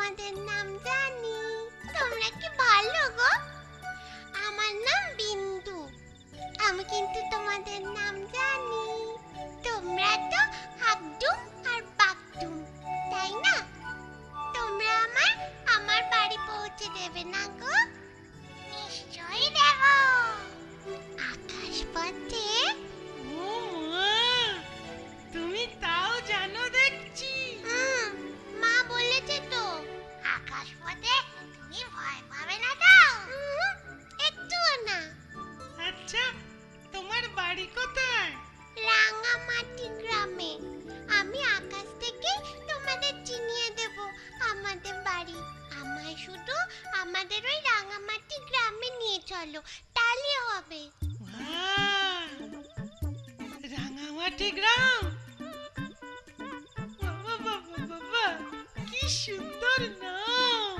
তোমাদের নাম জানি। তোমরা কি ভালো গো? আমার নাম বিন্দু। আমি কিন্তু তোমাদের নাম জানি। তোমরা তো হাকডুম আর বাকডুম, তাই না? তোমরা আমার বাড়ি পৌঁছে দেবে না গো? নিশ্চয়ই দেব। আকাশ পথে। ও মা, তুমি তাও জানো দেখছি। মা বলেছে তো। আকাশ পথে তুমি ভয় পাবে না তো? একটুও না। আচ্ছা, তোমার বাড়ি কোথায়? রাঙামাটি গ্রামে। আমি আকাশ থেকে তোমাদের চিনিয়ে দেব আমাদের বাড়ি। আমায় শুধু আমাদের ওই রাঙামাটি গ্রামে নিয়ে চলো, তাহলে হবে। বাহ, রাঙামাটি গ্রাম। বাবা বাবা বাবা, কি সুন্দর নাম।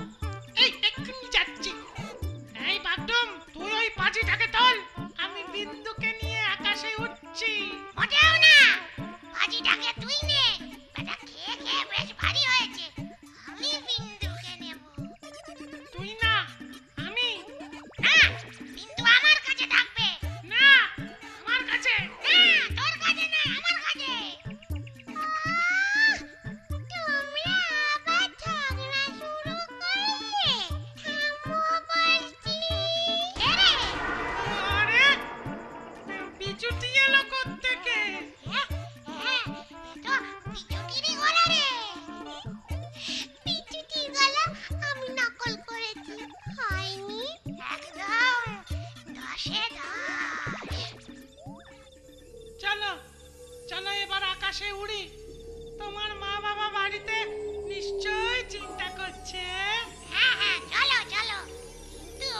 এই এক্ষুনি যাচ্ছি। এই বাগডম, তুই ওই পাজিটাকে তোল। আমি বিন্দুকে নিয়ে আকাশে উঠছি। মোটেও না। ভাজিটাকে তুই নে। বেটা খেয়ে খেয়ে বেশ ভারী হয়েছে। আমি বিন্দুকে নেব। তুই না, আমি। না, বিন্দু আমার কাছে থাকবে। না, আমার কাছে। না, তোর কাছে না, আমার কাছে। তোমরা আবার ঝগড়া শুরু করলে? থামো বলছি। কে রে? আরে, বিচুটি এলো কোত্থেকে? তো পিচুটিরই গলা রে। পিচুটির গলা আমি নকল করেছি, হয়নি? একদম 10-এ 10। চলো চলো, এবার আকাশে উড়ি। তোমার মা বাবা বাড়িতে নিশ্চয় চিন্তা করছে। হ্যাঁ হ্যাঁ, চলো চলো। কিন্তু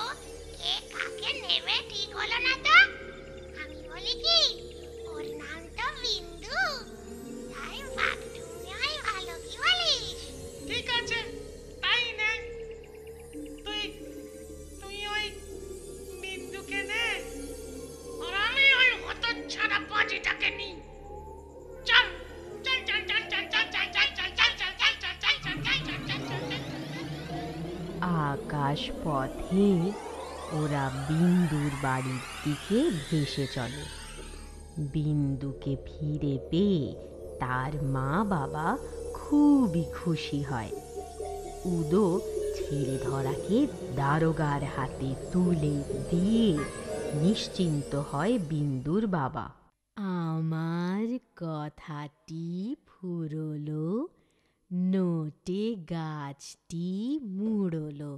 কে কাকে নেবে ঠিক হলো না তো। আমি বলি কি, ওর নাম তো বিন্দু, তাই বাগডুম নেওয়াই ভালো, কি বলিস? ঠিক আছে, তাই নে। তুই তুই ওই বিন্দুকে নে, আর আমি ওই হতচ্ছাড়া পাজিটাকে নি। চল চল চল চল চল চল চল চল চল চল চল চল চল চল চল চল চল চল চল। আকাশ পথে ওরা বিন্দুর বাড়ির দিকে ভেসে চলে। বিন্দুকে ফিরে পেয়ে তার মা বাবা খুবই খুশি হয়। উদো ছেলে ধরাকে দারোগার হাতে তুলে দিয়ে নিশ্চিন্ত হয় বিন্দুর বাবা। আমার কথাটি ফুরলো, নোটে গাছটি মুড়লো।